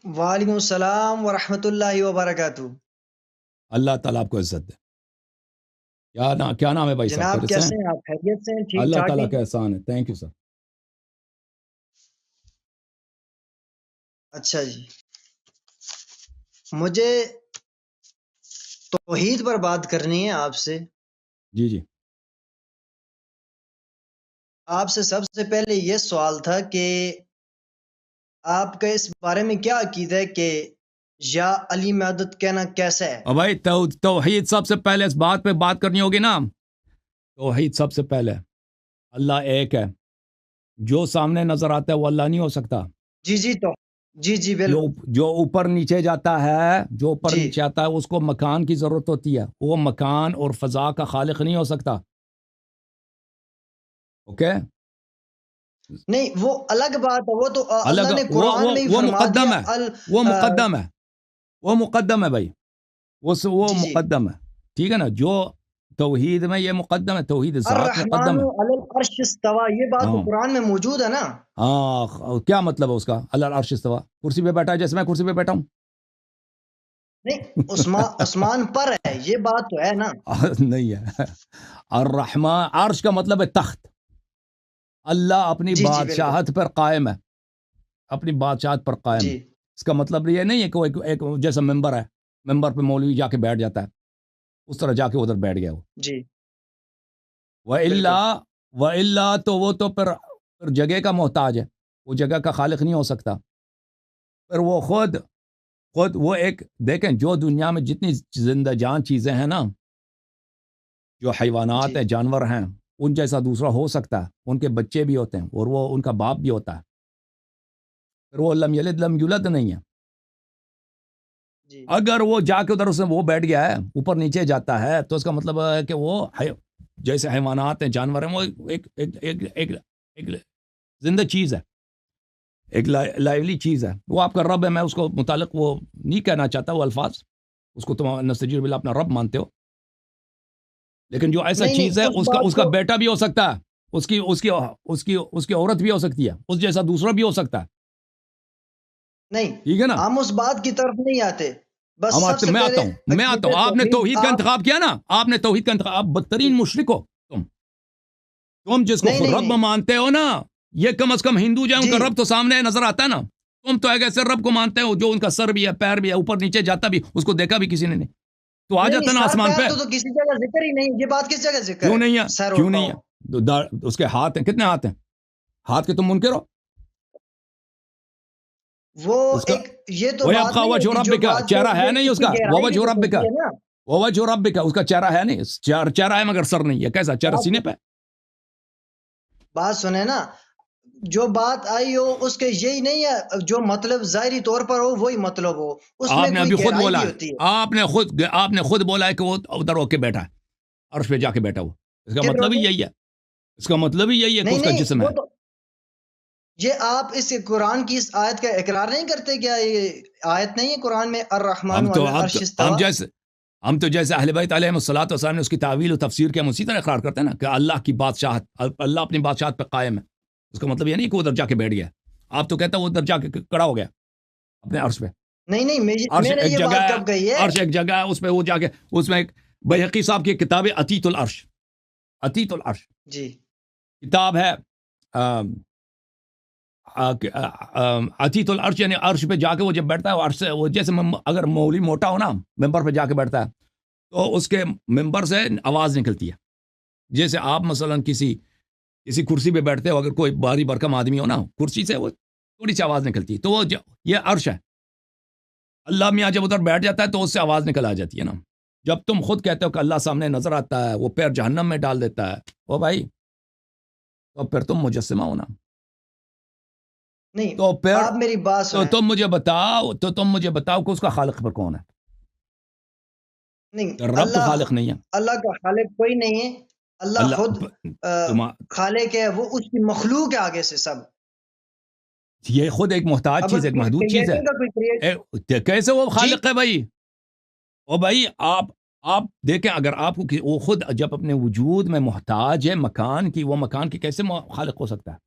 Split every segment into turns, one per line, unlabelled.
وعلیکم السلام ورحمۃ اللہ وبرکاتہ۔
اللہ تعالیٰ آپ کو عزت دے۔ کیا نام ہے بھائی صاحب؟
جناب
خیریت سے
کیسے
ہیں؟
ہیں آپ؟ خیریت سے ہیں؟ ٹھیک
اللہ
ٹھاک
تعالیٰ
ہیں؟
کا احسان ہے، تھینک یو سر۔
اچھا جی، مجھے توحید پر بات کرنی ہے آپ سے۔
جی جی
آپ سے سب سے پہلے یہ سوال تھا کہ آپ کا اس بارے میں کیا عقیدہ ہے کہ یا علی مدد کہنا کیسا ہے؟
اور بھائی توحید سب سے پہلے اس بات پہ بات کرنی ہوگی نا۔ توحید سب سے پہلے اللہ ایک ہے، جو سامنے نظر آتا ہے وہ اللہ نہیں ہو سکتا۔
جی جی تو جی جی بالکل
جو اوپر نیچے جاتا ہے، جو اوپر
جی
نیچے آتا ہے اس کو مکان کی ضرورت ہوتی ہے، وہ مکان اور فضا کا خالق نہیں ہو سکتا۔ اوکے،
نہیں، وہ الگ بات ہے، وہ تو
الگ
اللہ نے قرآن میں ہی
وہ
فرما
مقدم
دیا
ہے، وہ مقدم ہے بھائی، وہ
جی جی
مقدم ہے، ٹھیک ہے نا۔ جو توحید میں یہ مقدم ہے، توحید ذات
الرحمن
مقدم ہے۔
علی العرش استوى، یہ بات تو
ہاں
قرآن میں موجود ہے نا۔
ہاں، کیا مطلب ہے اس کا؟ اللہ العرش استویٰ، کرسی پہ بیٹھا ہے جیسے میں کرسی پہ بیٹھا ہوں؟
نہیں، عثمان پر ہے، یہ بات تو ہے نا۔
نہیں ہے۔ الرحمن، عرش کا مطلب ہے تخت۔ اللہ اپنی
جی جی بالکل
بادشاہت پر قائم ہے، اپنی بادشاہت پر قائم ہے۔
جی
اس کا مطلب یہ نہیں ہے کہ وہ ایک جیسا ممبر ہے، ممبر پہ مولوی جا کے بیٹھ جاتا ہے، اس طرح جا کے ادھر بیٹھ گیا وہ۔
جی بالکل
وَإِلَّا تو وہ تو پھر جگہ کا محتاج ہے، وہ جگہ کا خالق نہیں ہو سکتا۔ پھر وہ خود وہ ایک دیکھیں، جو دنیا میں جتنی زندہ جان چیزیں ہیں نا، جو حیوانات
جی
ہیں، جانور ہیں، ان جیسا دوسرا ہو سکتا ہے، ان کے بچے بھی ہوتے ہیں اور وہ ان کا باپ بھی ہوتا ہے، پھر وہ لم یلد لم یولد نہیں ہے۔
جی
اگر وہ جا کے ادھر اس میں وہ بیٹھ گیا ہے، اوپر نیچے جاتا ہے، تو اس کا مطلب ہے کہ وہ جیسے حیوانات ہیں، جانور ہیں، وہ ایک زندہ چیز ہے، ایک لائیولی چیز ہے۔ وہ آپ کا رب ہے، میں اس کو متعلق وہ نہیں کہنا چاہتا وہ الفاظ، اس کو تم نستجیر باللہ اپنا رب مانتے ہو، لیکن جو ایسا
نہیں
چیز ہے،
نہیں، اس
اس
بات
کا
کو
بیٹا بھی ہو سکتا ہے، اس کی عورت بھی ہو سکتی ہے، اس جیسا دوسرا بھی ہو سکتا ہے،
نہیں،
ٹھیک ہے نا۔
ہم اس بات کی طرف نہیں آتے، بس سب سے
میں آتا
پہلے
ہوں۔ آپ نے
توحید
توحید کا انتخاب کیا نا، آپ نے توحید کا انتخاب، آپ بدترین مشرک ہو تم جس کو
نہیں نہیں
رب
نہیں
مانتے ہو نا، یہ کم از کم ہندو جو ہے ان
جی
کا رب تو سامنے نظر آتا ہے نا۔ تم تو ایک ایسے رب کو مانتے ہو جو ان کا سر بھی ہے، پیر بھی ہے، اوپر نیچے جاتا بھی، اس کو دیکھا بھی کسی نے نہیں، تو آ
نہیں نہیں،
جاتا نا
سر
آسمان
پیر
پہ۔
تو کسی جگہ ذکر ہی نہیں، یہ بات کس جگہ ذکر
کیوں
ہے؟
نہیں ہے؟
سر اور
کیوں نہیں
پاؤں،
ہے؟ اس کے ہاتھ ہیں، کتنے ہاتھ ہیں؟ ہاتھ کے تم منکر ہو
وہ
اس کا؟
ایک یہ تو
وہ
بات
ابقا
نہیں
وجہ
ہوتی جو
ربک،
بات
چہرہ ہے
یہ
نہیں
اس
اس
کی
کا،
گہرائی بھی
وجہ
تو
ربک،
ہوتی ہے نا۔
وجہ ربک، اس کا چہرہ ہے نہیں، چہرہ ہے مگر سر نہیں ہے، کیسا چہرہ؟
بات
سینے پہ۔
بات سنیں نا، جو بات آئی ہو اس کے یہی نہیں ہے، جو مطلب ظاہری طور پر ہو وہی مطلب ہو، اس
آپ
میں
نے
کوئی
ابھی خود
گہرائی
بولا
بھی
ہے،
ہوتی ہے۔
آپ نے خود بولا ہے کہ وہ ادھر ہو کے بیٹھا ہے، عرش پہ جا کے بیٹھا وہ، اس کا
کدھر
مطلب ہی
ہوتے؟
یہی ہے، اس کا مطلب ہی یہی ہے کہ
نہیں
اس کا
نہیں،
جسم
وہ
ہے۔
تو یہ آپ اس قرآن کی اس آیت کا اقرار نہیں کرتے کیا؟ یہ آیت نہیں ہے قرآن میں، الرحمن
ہم تو
علی العرش
ہم
استوى؟
جیسے اہل بیت علیہ الصلوۃ والسلام نے اس کی تعویل و تفسیر کے ہم اسی طرح اقرار کرتے ہیں نا، کہ اللہ کی بادشاہت، اللہ اپنی بادشاہت پہ قائم ہے، اس کا مطلب یہ نہیں کہ وہ ادھر جا کے بیٹھ گیا، آپ تو کہتا وہ ادھر جا کے کڑا ہو گیا اپنے عرش پہ۔
نہیں نہیں،
عرش
میں نے
ایک
یہ
جگہ
بات
ہے،
کب کہی ہے؟
عرش ایک جگہ ہے، اس پہ وہ جا کے، اس میں ایک بیہقی صاحب کی کتاب ہے عتیت العرش، عتیت العرش
جی
کتاب ہے، عتیت العرش، یعنی عرش پہ جا کے وہ جب بیٹھتا ہے، وہ عرش سے، وہ جیسے اگر مولوی موٹا ہو نا، ممبر پہ جا کے بیٹھتا ہے، تو اس کے ممبر سے آواز نکلتی ہے، جیسے آپ مثلا کسی کرسی پہ بیٹھتے ہو، اگر کوئی باری برکم آدمی ہو نا، کرسی سے وہ تھوڑی سی آواز نکلتی ہے، تو وہ یہ عرش ہے۔ اللہ میاں جب ادھر بیٹھ جاتا ہے تو اس سے آواز نکل آ جاتی ہے نا۔ جب تم خود کہتے ہو کہ اللہ سامنے نظر آتا ہے، وہ پیر جہنم میں ڈال دیتا ہے، او بھائی، تو پھر تم مجسمہ ہونا،
نہیں،
تو پھر
آپ میری بات
تو
سنیں۔
تم مجھے بتاؤ کہ اس کا خالق پر کون ہے؟
نہیں،
رب تو خالق نہیں ہے،
اللہ کا خالق کوئی نہیں ہے، اللہ خود
تم
خالق ہے، وہ اس کی مخلوق ہے آگے سے سب۔
یہ خود ایک محتاج
اب
چیز ہے، ایک محدود چیز ہے،
کریٹر کا کوئی کریٹ
کیسے وہ
جی
خالق ہے بھائی؟ او بھائی، آپ دیکھیں، اگر آپ کو وہ خود جب اپنے وجود میں محتاج ہے مکان کی، وہ مکان کی کیسے خالق ہو سکتا ہے؟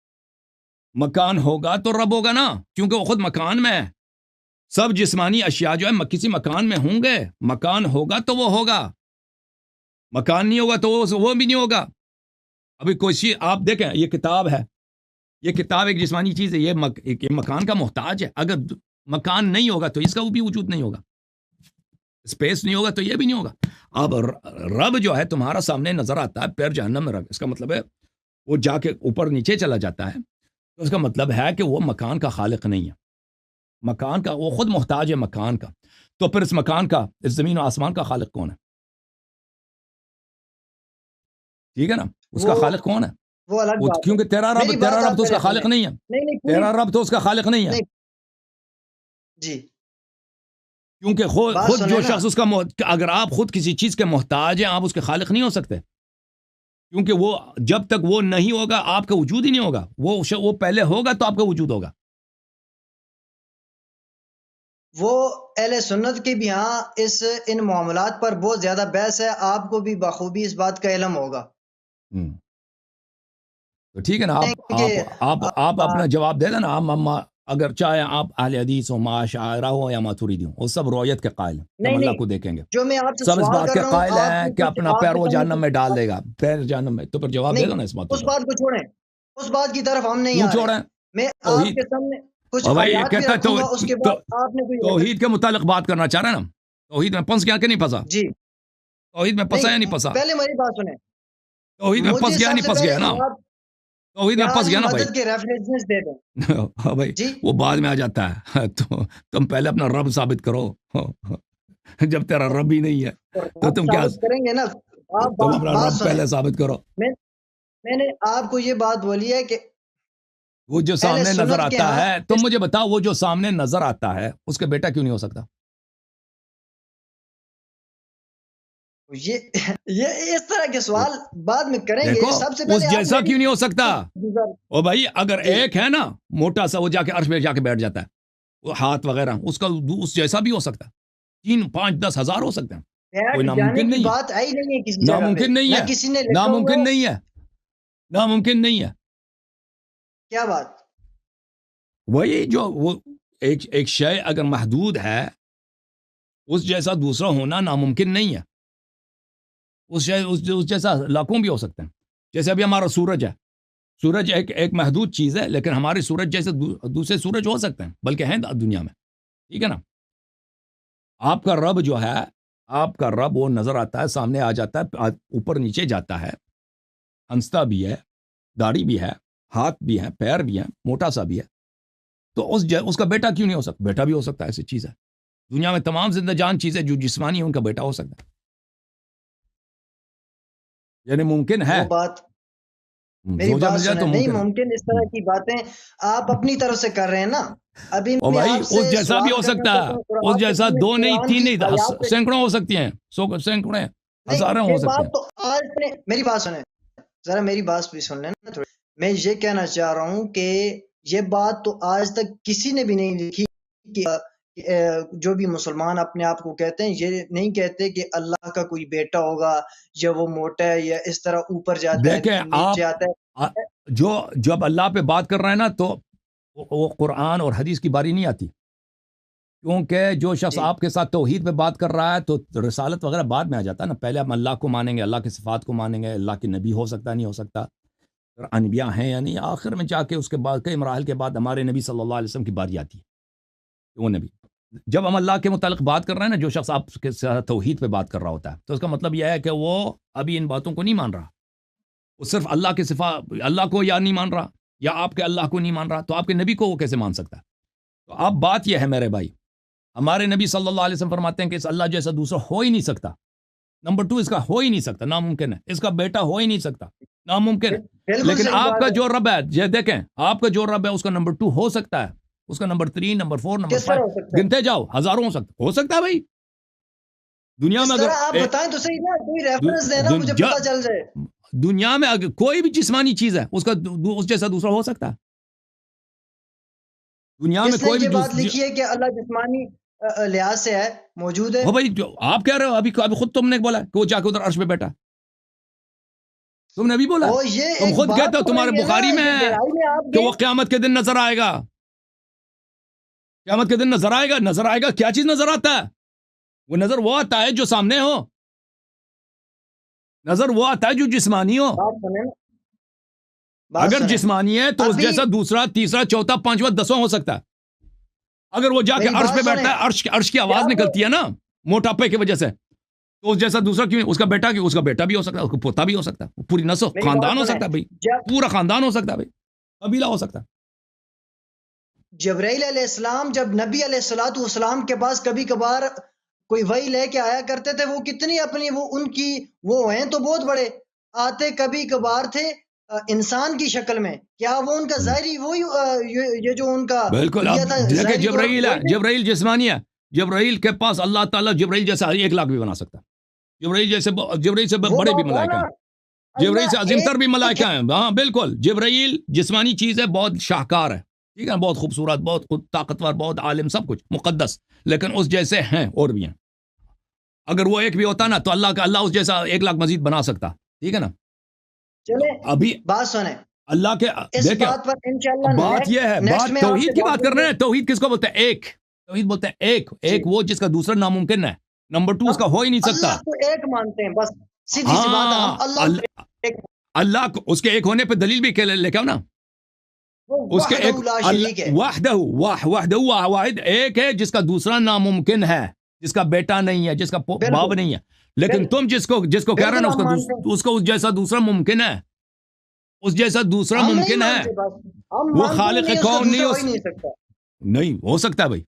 مکان ہوگا تو رب ہوگا نا، کیونکہ وہ خود مکان میں ہے، سب جسمانی اشیاء جو ہے کسی مکان میں ہوں گے، مکان ہوگا تو وہ ہوگا، مکان نہیں ہوگا تو وہ بھی نہیں ہوگا. ابھی کوئی چیز آپ دیکھیں، یہ کتاب ہے، یہ کتاب ایک جسمانی چیز ہے، یہ مکان کا محتاج ہے. اگر مکان نہیں ہوگا تو اس کا بھی وجود نہیں ہوگا، اسپیس نہیں ہوگا تو یہ بھی نہیں ہوگا. اب رب جو ہے تمہارا سامنے نظر آتا ہے، پیر جہنم میں رکھ، اس کا مطلب ہے وہ جا کے اوپر نیچے چلا جاتا ہے، تو اس کا مطلب ہے کہ وہ مکان کا خالق نہیں ہے، مکان کا وہ خود محتاج ہے مکان کا. تو پھر اس مکان کا، اس زمین و آسمان کا خالق کون ہے؟ ٹھیک ہے نا، اس کا
وہ
خالق کون ہے؟
وہ الگ
وہ
بات ہے.
کیونکہ تیرا
میری بات
رب
آپ
تو اس کا
پہلے
خالق
سنیں.
نہیں ہے،
نہیں
تیرا رب تو اس کا خالق نہیں ہے.
نہیں جی
کیونکہ
بات
خود جو
سنیں نا.
شخص اس کا اگر آپ خود کسی چیز کے محتاج ہیں، آپ اس کے خالق نہیں ہو سکتے، کیونکہ وہ جب تک وہ نہیں ہوگا آپ کا وجود ہی نہیں ہوگا. وہ پہلے ہوگا تو آپ کا وجود ہوگا.
وہ اہل سنت کی بھی ہاں ان معاملات پر بہت زیادہ بحث ہے. آپ کو بھی بخوبی اس بات کا علم ہوگا.
تو ٹھیک ہے نا،
کہ
آپ اپنا جواب دے دینا. اگر چاہے آپ اہل حدیث ہو، معاشرہ ہو یا ماتوریدی ہو، وہ سب رویت کے قائل ہیں کہ ہم اللہ کو دیکھیں گے.
جو میں آپ سے
سب اس
سوال
بات
کر
کے
رہا ہوں،
قائل
آپ
ہیں کہ اپنا پیر وہ جہنم میں ڈال دے گا، پیر جہنم میں. تو پھر جواب دے دو نا اس بات
اس بات کو چھوڑیں، اس بات کی طرف ہم نہیں
کیوں
آ رہے.
چھوڑیں؟
میں آپ کے سامنے کچھ
اور بھائی یہ
آیات بھی
کہتا
رکھوں گا، اس کے بعد آپ نے کوئی
توحید کے متعلق بات کرنا چاہ رہے ہیں نا. توحید میں پھنس گیا کہ نہیں پھنسا؟
جی
توحید میں پھنسا یا نہیں پھنسا؟
پہلے میری بات سنیں.
توحید میں پھنس گیا
سب
نہیں
سے
پھنس گیا
پہلے
نا؟ توحید میں پھنس گیا نا بھائی.
مدد کے ریفرنسز دے دیں.
ہاں بھائی وہ بعد میں آ جاتا ہے. تو تم پہلے اپنا رب ثابت کرو. جب تیرا رب ہی نہیں ہے تو تم کیا
کریں گے نا؟
تم اپنا رب پہلے ثابت کرو.
میں نے آپ کو یہ بات بولی ہے کہ
وہ جو سامنے نظر آتا ہے، تم مجھے بتاؤ، وہ جو سامنے نظر آتا ہے اس کا بیٹا کیوں نہیں ہو سکتا؟
یہ اس طرح کے سوال بعد میں کریں گے. سب سے پہلے
اس جیسا کیوں نہیں ہو سکتا؟ او بھائی اگر ایک ہے نا موٹا سا، وہ جا کے عرش پہ جا کے بیٹھ جاتا ہے، وہ ہاتھ وغیرہ، اس کا اس جیسا بھی ہو سکتا ہے. 3 5 10 ہزار ہو سکتے ہیں. کوئی ناممکن نہیں
بات آئی نہیں ہے کسی جگہ
ناممکن نہیں ہے،
کسی نے
ناممکن نہیں ہے، ناممکن نہیں ہے.
کیا بات؟
وہی جو وہ ایک شے اگر محدود ہے، اس جیسا دوسرا ہونا ناممکن نہیں ہے. اس جیسا لاکھوں بھی ہو سکتے ہیں. جیسے ابھی ہمارا سورج ہے، سورج ایک محدود چیز ہے، لیکن ہمارے سورج جیسے دوسرے سورج ہو سکتے ہیں، بلکہ ہیں دنیا میں. ٹھیک ہے نا؟ آپ کا رب جو ہے، آپ کا رب وہ نظر آتا ہے، سامنے آ جاتا ہے، اوپر نیچے جاتا ہے، ہنستا بھی ہے، داڑھی بھی ہے، ہاتھ بھی ہے، پیر بھی ہے، موٹا سا بھی ہے. تو اس کا بیٹا کیوں نہیں ہو سکتا؟ بیٹا بھی ہو سکتا ہے. ایسی چیز ہے دنیا میں، تمام زندہ جان چیزیں جو جسمانی ہیں ان کا بیٹا ہو سکتا ہے. یعنی ممکن ہے.
وہ بات میری بات سنیں، نہیں ممکن. اس طرح کی باتیں آپ اپنی طرف سے کر رہے ہیں نا. ابھی
او بھائی اس جیسا بھی ہو سکتا ہے، اس جیسا 2 نہیں 3 نہیں سینکڑوں ہو سکتی ہیں، سینکڑوں ہزاروں ہو سکتے ہیں.
تو آج میری بات سنیں ذرا، میری بات بھی سن لیں نا تھوڑی. میں یہ کہنا چاہ رہا ہوں کہ یہ بات تو آج تک کسی نے بھی نہیں لکھی کہ جو بھی مسلمان اپنے آپ کو کہتے ہیں، یہ نہیں کہتے کہ اللہ کا کوئی بیٹا ہوگا یا وہ موٹا ہے یا اس طرح اوپر جاتا ہے نیچے آتا ہے.
جب اللہ پہ بات کر رہے ہیں نا تو وہ قرآن اور حدیث کی باری نہیں آتی، کیونکہ جو شخص آپ کے ساتھ توحید پہ بات کر رہا ہے تو رسالت وغیرہ بعد میں آ جاتا ہے نا. پہلے ہم اللہ کو مانیں گے، اللہ کی صفات کو مانیں گے، اللہ کے نبی ہو سکتا نہیں ہو سکتا، انبیاء ہیں یا نہیں. آخر میں جا کے اس کے بعد کئی مراحل کے بعد ہمارے نبی صلی اللہ علیہ وسلم کی باری آتی ہے. وہ نبی جب ہم اللہ کے متعلق بات کر رہے ہیں نا، جو شخص آپ کے ساتھ توحید پہ بات کر رہا ہوتا ہے، تو اس کا مطلب یہ ہے کہ وہ ابھی ان باتوں کو نہیں مان رہا. وہ صرف اللہ کے صفات، اللہ کو یا نہیں مان رہا، یا آپ کے اللہ کو نہیں مان رہا، تو آپ کے نبی کو وہ کیسے مان سکتا ہے؟ تو اب بات یہ ہے میرے بھائی، ہمارے نبی صلی اللہ علیہ وسلم فرماتے ہیں کہ اس اللہ جیسا دوسرا ہو ہی نہیں سکتا. نمبر 2 اس کا ہو ہی نہیں سکتا، ناممکن ہے. اس کا بیٹا ہو ہی نہیں سکتا، ناممکن ہے. لیکن آپ کا جو رب ہے، یہ دیکھیں، آپ کا جو رب ہے اس کا نمبر 2 ہو سکتا ہے، اس کا نمبر 3 نمبر 4 نمبر 5 گنتے جاؤ، ہزاروں ہو سکتا ہے بھائی دنیا میں. اگر
آپ بتائیں تو صحیح نا، کوئی ریفرنس دینا مجھے پتہ چل جائے.
دنیا میں اگر کوئی بھی جسمانی چیز ہے اس کا اس جیسا دوسرا ہو سکتا ہے دنیا میں. کوئی بھی
بات لکھی ہے کہ اللہ جسمانی لحاظ سے ہے، موجود ہے.
بھائی جو آپ کہہ رہے ہو، ابھی خود تم نے بولا کہ وہ جا کے ادھر عرش پہ بیٹھا، تم نے ابھی بولا. تم خود کہتے ہو تمہارے بخاری میں ہے کہ وہ قیامت کے دن نظر آئے گا. قیامت کے دن نظر آئے گا. نظر آئے گا کیا چیز نظر آتا ہے؟ وہ نظر وہ آتا ہے جو سامنے ہو. نظر وہ آتا ہے جو جسمانی ہو. اگر جسمانی ہے تو اس جیسا دوسرا تیسرا چوتھا پانچواں دسواں ہو سکتا ہے. اگر وہ جا کے عرش پہ بیٹھتا ہے, عرش کی آواز نکلتی ہے نا موٹاپے کی وجہ سے, تو اس جیسا دوسرا کیوں؟ اس کا بیٹا بھی ہو سکتا ہے, اس کا پوتا بھی ہو سکتا ہے, پوری نسل خاندان ہو سکتا ہے بھائی, پورا خاندان ہو سکتا ہے بھائی, قبیلہ ہو سکتا ہے.
جبرائیل علیہ السلام جب نبی علیہ الصلوۃ والسلام کے پاس کبھی کبھار کوئی وحی لے کے آیا کرتے تھے, وہ کتنی اپنی وہ ان کی وہ ہیں تو بہت بڑے آتے, کبھی کبھار تھے انسان کی شکل میں. کیا وہ ان کا ظاہری وہی یہ جو ان کا
بالکل. اب دیکھیں جبرائیل ہے, جبرائیل جسمانی ہے. جبرائیل کے پاس اللہ تعالیٰ جبرائیل جیسا 1 لاکھ بھی بنا سکتا ہے. جبرائیل سے بڑے بھی ملائکہ ہیں, جبرائیل سے عظیم تر بھی ملائکہ ہیں. ہاں بالکل. جبرائیل جسمانی چیز ہے, بہت شاہکار ہے, ٹھیک ہے, بہت خوبصورت, بہت طاقتور, بہت عالم, سب کچھ مقدس, لیکن اس جیسے ہیں اور بھی ہیں. اگر وہ ایک بھی ہوتا نا تو اللہ اس جیسا 1 لاکھ مزید بنا سکتا, ٹھیک ہے نا. ابھی
بات سنیں,
اللہ کے دیکھیں بات یہ ہے, بات توحید کی بات کر رہے ہیں. توحید کس کو بولتے ہیں؟ ایک. توحید بولتے ہیں ایک وہ جس کا دوسرا ناممکن ہے. نمبر 2 اس کا ہو ہی نہیں سکتا.
اللہ کو ایک مانتے ہیں بس, سیدھی سی بات ہے.
اللہ کو اس کے ایک ہونے پہ دلیل بھی لے کے آؤ نا. اس کے ایک وحدہ واحد ایک ہے جس کا دوسرا ناممکن ہے, جس کا بیٹا نہیں ہے, جس کا باپ نہیں ہے. لیکن تم جس کو کہہ رہے ہیں نا اس کو اس جیسا دوسرا ممکن ہے, اس جیسا دوسرا ممکن ہے. وہ خالق کون نہیں ہو سکتا بھائی,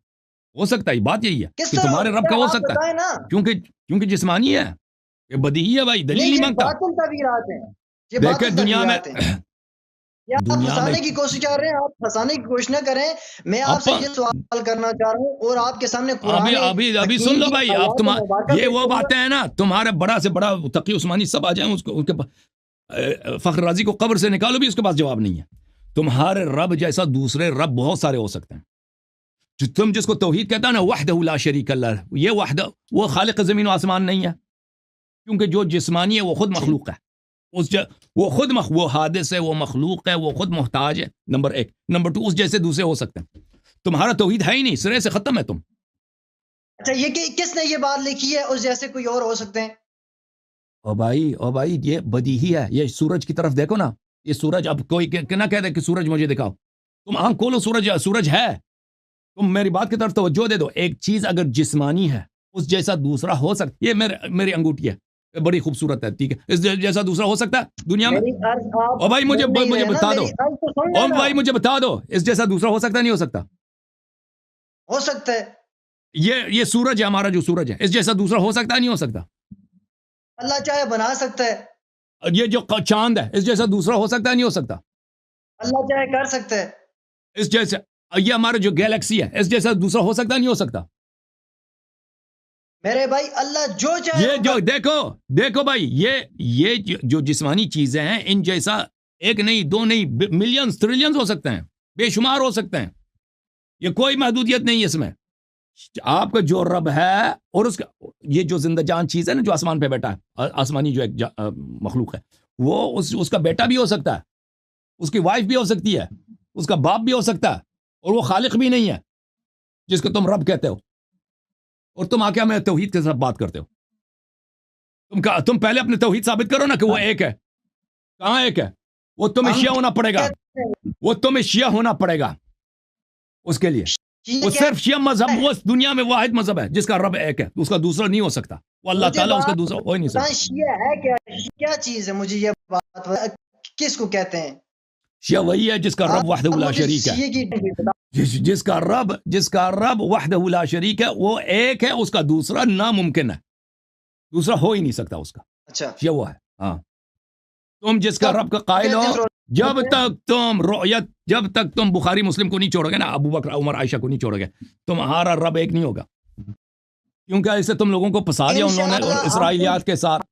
ہو سکتا ہے. بات یہی ہے کہ تمہارے رب کا ہو سکتا ہے, کیونکہ جسمانی ہے, یہ بدیہی ہے بھائی, دلیل نہیں مانگتا. دیکھیں دنیا میں
آپ پھنسانے کی کوشش کر رہے ہیں, آپ پھنسانے کی کوشش نہ کریں. میں آپ سے یہ سوال کرنا چاہ رہا ہوں اور آپ کے سامنے
ابھی سن لو بھائی. آپ یہ وہ باتیں ہیں نا, تمہارے بڑا سے بڑا تقی عثمانی سب آ جائیں, ان کے فخر رازی کو قبر سے نکالو بھی اس کے پاس جواب نہیں ہے. تمہارے رب جیسا دوسرے رب بہت سارے ہو سکتے ہیں. تم جس کو توحید کہتا ہے نا, وحدہ لا شریک اللہ, یہ وحدہ وہ خالق زمین و آسمان نہیں ہے, کیونکہ جو جسمانی ہے وہ خود مخلوق ہے. وہ حادث ہے, وہ مخلوق ہے, وہ خود محتاج ہے. نمبر 1. نمبر 2, اس جیسے دوسرے ہو سکتے ہیں. تمہارا توحید ہے ہی نہیں, سرے سے ختم ہے تم.
اچھا یہ کس نے یہ بات لکھی ہے, اس جیسے کوئی اور ہو سکتے ہیں؟
او بھائی یہ بدیہی ہے. یہ سورج کی طرف دیکھو نا, یہ سورج, اب کوئی نہ کہہ دے کہ سورج مجھے دکھاؤ, تم آنکھ کھولو, سورج ہے. تم میری بات کی طرف توجہ دے دو. ایک چیز اگر جسمانی ہے اس جیسا دوسرا ہو سکتا. یہ میری انگوٹھی ہے, بڑی خوبصورت ہے, ٹھیک ہے, اس جیسا دوسرا ہو سکتا ہے دنیا میں؟ او بھائی مجھے بتا دو, او بھائی مجھے بتا دو, اس جیسا دوسرا ہو سکتا ہے نہیں ہو سکتا؟
ہو سکتا ہے.
یہ سورج ہے ہمارا, جو سورج ہے, اس جیسا دوسرا ہو سکتا ہے نہیں ہو سکتا؟
اللہ چاہے بنا سکتا ہے.
یہ جو چاند ہے اس جیسا دوسرا ہو سکتا ہے نہیں ہو سکتا؟
اللہ چاہے کر سکتا ہے.
اس جیسے یہ ہمارا جو گیلیکسی ہے اس جیسا دوسرا ہو سکتا ہے نہیں ہو سکتا؟
میرے بھائی اللہ جو چاہے.
یہ جو دیکھو بھائی, یہ جو جسمانی چیزیں ہیں ان جیسا ایک نہیں, 2 نہیں, ملینز ٹریلینز ہو سکتے ہیں, بے شمار ہو سکتے ہیں. یہ کوئی محدودیت نہیں ہے اس میں. آپ کا جو رب ہے اور اس کا یہ جو زندہ جان چیز ہے نا, جو آسمان پہ بیٹھا ہے, آسمانی جو ایک مخلوق ہے, وہ اس کا بیٹا بھی ہو سکتا ہے, اس کی وائف بھی ہو سکتی ہے, اس کا باپ بھی ہو سکتا ہے, اور وہ خالق بھی نہیں ہے جس کو تم رب کہتے ہو. اور تم آ کے ہمیں توحید کے ساتھ بات کرتے ہو. تم پہلے اپنے توحید ثابت کرو نا کہ وہ ایک ہے. کہاں ایک ہے؟ وہ تمہیں شیعہ ہونا پڑے گا, وہ تمہیں شیعہ ہونا پڑے گا اس کے لیے. وہ صرف شیعہ مذہب وہ دنیا میں واحد مذہب ہے جس کا رب ایک ہے, اس کا دوسرا نہیں ہو سکتا. وہ اللہ تعالیٰ اس کا دوسرا ہو ہی نہیں سکتا.
شیعہ ہے کیا چیز ہے؟ مجھے یہ بات کس کو کہتے ہیں؟
شیعہ وہی ہے جس کا رب وحدہ لا شریک ہے, جس کا رب وحدہ لا شریک ہے, وہ ایک ہے, اس کا دوسرا ناممکن ہے, دوسرا ہو ہی نہیں سکتا اس کا.
اچھا
یہ وہ ہے. ہاں تم جس کا رب کا قائل ہو, جب تک تم بخاری مسلم کو نہیں چھوڑو گے نا, ابو بکر عمر عائشہ کو نہیں چھوڑو گے, تمہارا رب ایک نہیں ہوگا. کیونکہ ایسے تم لوگوں کو پھنسا دیا انہوں نے اسرائیلیات کے ساتھ.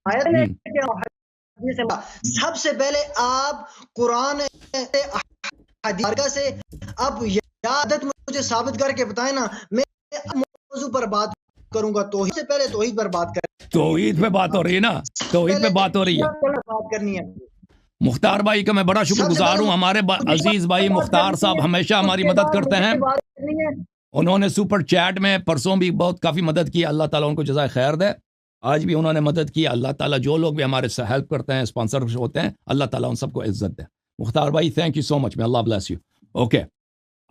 سب سے پہلے آپ قرآن حدیث سے اب عادت مجھے ثابت کر کے بتائیں نا, میں موضوع پر بات کروں گا. توحید سے پہلے توحید پر بات کریں.
توحید پہ بات ہو رہی ہے نا, توحید پہ بات ہو رہی ہے.
بات کرنی ہے.
مختار بھائی کا میں بڑا شکر گزار ہوں. ہمارے عزیز بھائی مختار صاحب ہمیشہ ہماری مدد کرتے ہیں. انہوں نے سپر چیٹ میں پرسوں بھی بہت کافی مدد کی, اللہ تعالیٰ ان کو جزائے خیر دے. آج بھی انہوں نے مدد کی. اللہ تعالیٰ جو لوگ بھی ہمارے سے ہیلپ کرتے ہیں, اسپانسر ہوتے ہیں, اللہ تعالیٰ ان سب کو عزت دے. مختار بھائی تھینک یو سو مچ, میں اللہ بلیس یو. اوکے,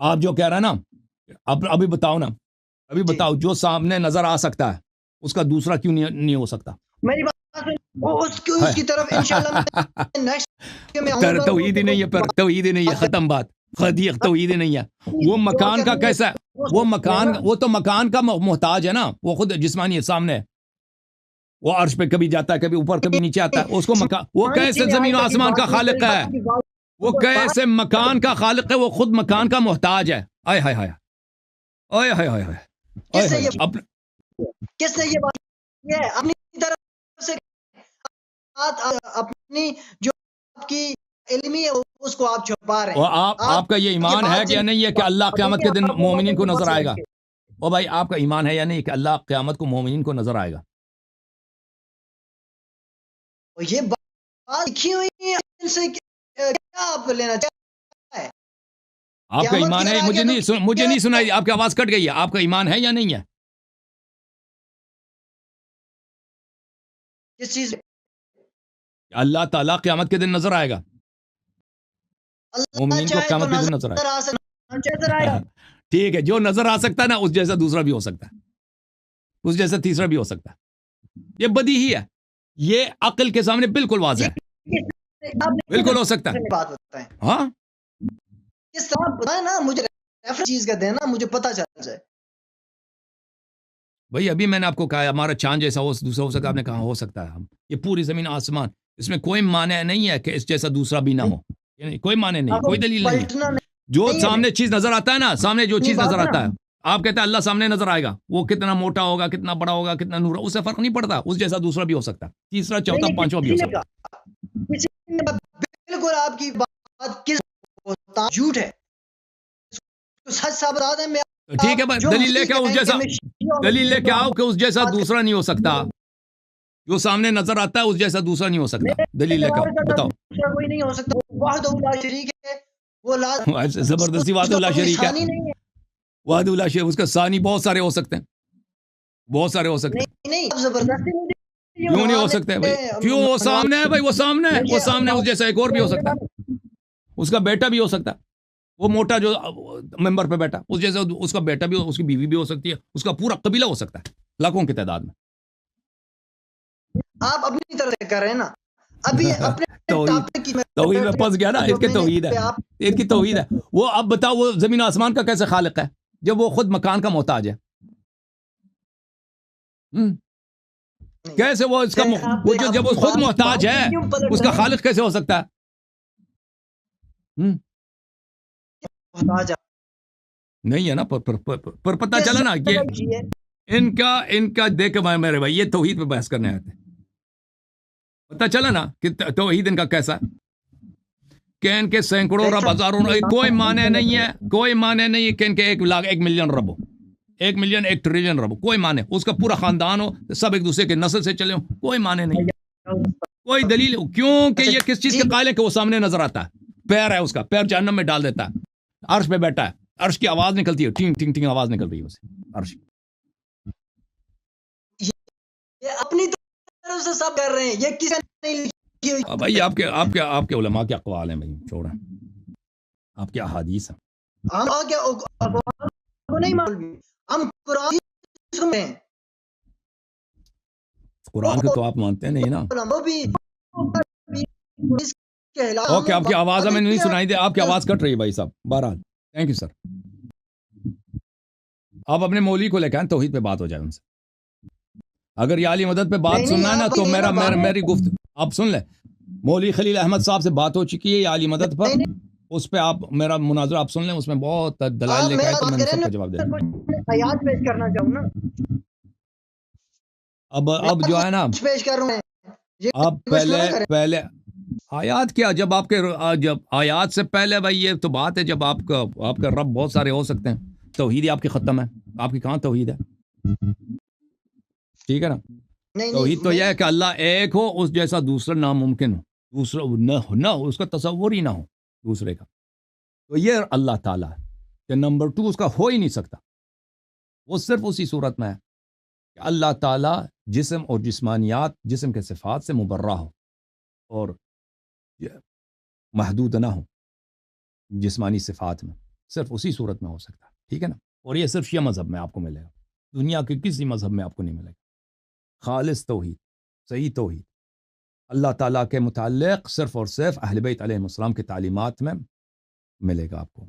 آپ جو کہہ رہے ہیں نا, ابھی بتاؤ نا, ابھی بتاؤ جو سامنے نظر آ سکتا ہے اس کا دوسرا کیوں نہیں ہو سکتا؟
میری بات اس کی طرف انشاءاللہ نیکسٹ میں آؤں گا.
توحید ہی نہیں ہے, پھر توحید ہی نہیں ہے, ختم بات. توحید ہی نہیں ہے. وہ مکان کا کیسا ہے؟ وہ تو مکان کا محتاج ہے نا, وہ خود جسمانی ہے سامنے. وہ عرش پہ کبھی جاتا ہے, کبھی اوپر, کبھی نیچے آتا ہے. اس کو مکان, وہ کیسے زمین و آسمان کا خالق ہے؟ وہ کیسے مکان کا خالق ہے؟ وہ خود مکان کا محتاج ہے. آئے ہائے ہائے, آئے ہائے ہائے ہائے.
کس نے یہ بات یہ اپنی طرف سے اپنی جو آپ کی علمی ہے اس کو آپ چھپا رہے ہیں.
اور آپ کا یہ ایمان ہے کہ نہیں ہے کہ اللہ قیامت کے دن مومنین کو نظر آئے گا؟ او بھائی, آپ کا ایمان ہے یا نہیں کہ اللہ قیامت کو مومنین کو نظر آئے گا؟
یہ بات لکھی ہوئی ہے, ان سے کیا آپ کو لینا چاہتے ہیں؟
آپ کا ایمان ہے؟ مجھے نہیں سنائی, آپ کی آواز کٹ گئی ہے. آپ کا ایمان ہے یا نہیں ہے؟
کس چیز؟
اللہ تعالیٰ قیامت کے دن نظر آئے گا, مومنین کو قیامت کے دن نظر آئے گا. ٹھیک ہے, جو نظر آ سکتا ہے نا, اس جیسا دوسرا بھی ہو سکتا ہے, اس جیسا تیسرا بھی ہو سکتا ہے. یہ بدی ہی ہے, یہ عقل کے سامنے بالکل واضح ہے, بالکل ہو سکتا ہے.
بات بتائیں,
ہاں
کس طرح بتائیں نا, مجھے ریفرنس چیز کا دینا, مجھے پتہ چل جائے.
بھائی ابھی میں نے آپ کو کہا ہمارا چاند جیسا دوسرا ہو سکتا ہے. آپ نے کہا ہو سکتا ہے. یہ پوری زمین آسمان, اس میں کوئی معنی نہیں ہے کہ اس جیسا دوسرا بھی نہ ہو, یعنی کوئی معنی نہیں, کوئی دلیل نہیں ہے. جو سامنے چیز نظر آتا ہے نا, سامنے جو چیز نظر آتا ہے, آپ کہتے ہیں اللہ سامنے نظر آئے گا, وہ کتنا موٹا ہوگا, کتنا بڑا ہوگا, کتنا نور, اس سے فرق نہیں پڑتا. اس جیسا دوسرا بھی ہو سکتا ہے, تیسرا, چوتھا, پانچواں بھی ہو سکتا ہے.
بالکل آپ کی بات کس جھوٹ ہے, سچ ثابت بتا دیں. میں
ٹھیک ہے بھائی, دلیل لے کے اس جیسا, دلیل لے کے آؤ کہ اس جیسا دوسرا نہیں ہو سکتا. جو سامنے نظر آتا ہے اس جیسا دوسرا نہیں ہو سکتا. دلیل لے کے آؤ, بتاؤ.
کوئی نہیں ہو سکتا, وحدہ لا شریک ہے, وہ
زبردستی وحدہ لا شریک ہے. وحدہ لا شریک, اس کا ثانی بہت سارے ہو سکتے ہیں, بہت سارے ہو سکتے ہیں.
نہیں زبردستی
کیوں نہیں ہو سکتے بھائی؟ کیوں؟ وہ سامنے ہے بھائی, وہ سامنے ہے, وہ سامنے ہے. اس جیسا ایک اور بھی ہو سکتا ہے, اس کا بیٹا بھی ہو سکتا ہے. وہ موٹا جو ممبر پہ بیٹا, اس جیسا اس کا بیٹا بھی, اس کی بیوی بھی ہو سکتی ہے, اس کا پورا قبیلہ ہو سکتا ہے, لاکھوں کی تعداد میں.
آپ اپنی طرح سے کر رہے ہیں نا. ابھی اپنے
توحید میں پھنس گیا نا, اس کے توحید ہے, ان کی توحید ہے. وہ اب بتاؤ, وہ زمین آسمان کا کیسے خالق ہے جب وہ خود مکان کا محتاج ہے؟ کیسے وہ اس کا جب وہ خود محتاج ہے, اس کا خالق کیسے ہو سکتا ہے؟ نہیں ہے نا. پر پتہ چلا نا کہ ان کا دیکھ میرے بھائی, یہ توحید پہ بحث کرنے آئے تھے. پتہ چلا نا کہ توحید ان کا کیسا, کہ ان کے سینکڑوں رب, ہزاروں, کوئی معنی نہیں ہے, کوئی معنی نہیں ہے کہ ان کے 1 ملین رب ہو, 1 ملین 1 ٹریلین رب ہو, کوئی معنی. اس کا پورا خاندان ہو, سب ایک دوسرے کے نسل سے چلے ہو, کوئی معنی نہیں, کوئی دلیل ہو. کیوں کہ یہ کس چیز کے قائل ہے کہ وہ سامنے نظر آتا ہے, پیر ہے اس کا, پیر جہنم میں ڈال دیتا ہے, عرش پہ بیٹھا ہے, عرش کی آواز نکلتی ہے, ٹینگ ٹینگ ٹینگ آواز نکل رہی ہے اسے, عرش.
یہ اپنی طرف سے سب کر رہے ہیں, یہ کسی نے نہیں لکھی ہوئی.
بھائی آپ کے علماء کے اقوال ہیں بھائی, چھوڑیں, آپ کے احادیث ہیں.
ہم نہیں معلوم, ہم قرآن سنتے ہیں.
قرآن کو تو آپ مانتے نہیں نا.
وہ بھی
اوکے, آپ کی آواز ہمیں نہیں سنائی دے, آپ کی آواز کٹ رہی ہے بھائی صاحب. بہرحال تھینک یو سر. آپ اپنے مولوی کو لے کے آئیں, توحید پہ بات ہو جائے ان سے. اگر یہ عالی مدد پہ بات سننا ہے نا, تو میری گفت آپ سن لیں. مولوی خلیل احمد صاحب سے بات ہو چکی ہے یہ عالی مدد پر, اس پہ آپ میرا مناظرہ آپ سن لیں, اس میں بہت دلائل لے کے آئے, تو میں سب کا جواب دے دوں.
آیات پیش کرنا چاہوں نا.
اب جو ہے نا,
پیش کر رہے ہیں
آپ پہلے آیات کیا, جب آیات سے پہلے بھائی, یہ تو بات ہے جب آپ کا رب بہت سارے ہو سکتے ہیں, توحید آپ کی ختم ہے. آپ کی کہاں توحید ہے؟ ٹھیک ہے نا. توحید تو یہ ہے کہ اللہ ایک ہو, اس جیسا دوسرا ناممکن ہو, دوسرا نہ ہو, اس کا تصور ہی نہ ہو دوسرے کا. تو یہ اللہ تعالیٰ ہے کہ نمبر 2 اس کا ہو ہی نہیں سکتا. وہ صرف اسی صورت میں ہے کہ اللہ تعالیٰ جسم اور جسمانیات جسم کے صفات سے مبرہ ہو اور محدود نہ ہو جسمانی صفات میں، صرف اسی صورت میں ہو سکتا ہے، ٹھیک ہے نا؟ اور یہ صرف شیعہ مذہب میں آپ کو ملے گا، دنیا کے کسی مذہب میں آپ کو نہیں ملے گا۔ خالص توحید، صحیح توحید اللہ تعالیٰ کے متعلق صرف اور صرف اہل بیت علیہ السلام کی تعلیمات میں ملے گا آپ کو۔